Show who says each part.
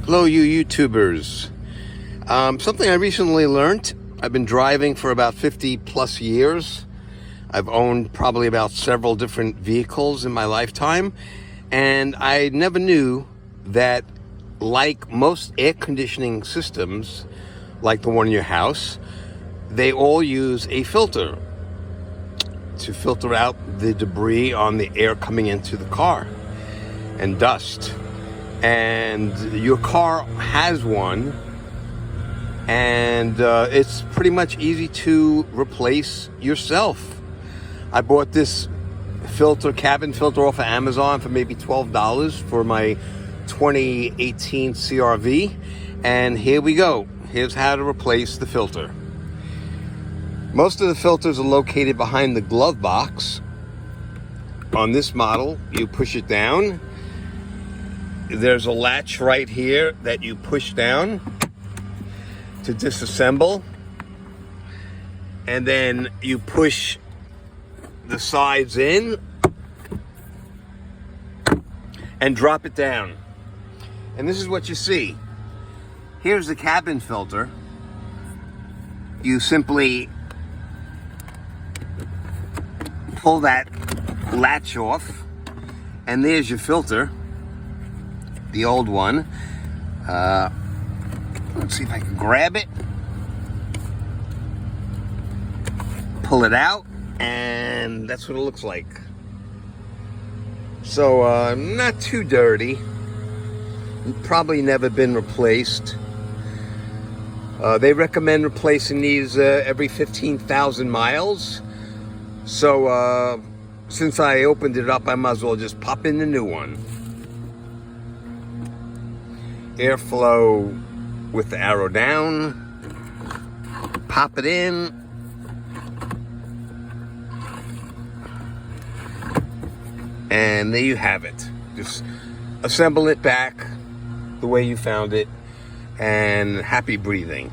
Speaker 1: Hello, you YouTubers. Something I recently learned. I've been driving for about 50 plus years. I've owned probably about several different vehicles in my lifetime. And I never knew that, like most air conditioning systems, like the one in your house, they all use a filter to filter out the debris on the air coming into the car and dust. And your car has one, and it's pretty much easy to replace yourself. I bought this cabin filter off of Amazon for maybe $12 for my 2018 CRV, and here we go. Here's how to replace the filter. Most of the filters are located behind the glove box. On this model, you push it down. There's a latch right here that you push down to disassemble, and then you push the sides in and drop it down. And this is what you see. Here's the cabin filter. You simply pull that latch off, and there's your filter. The old one. Let's see if I can grab it, pull it out, and that's what it looks like. So not too dirty. Probably never been replaced. They recommend replacing these every 15,000 miles. So since I opened it up, I might as well just pop in the new one. Airflow with the arrow down, pop it in, and there you have it. Just assemble it back the way you found it, and happy breathing.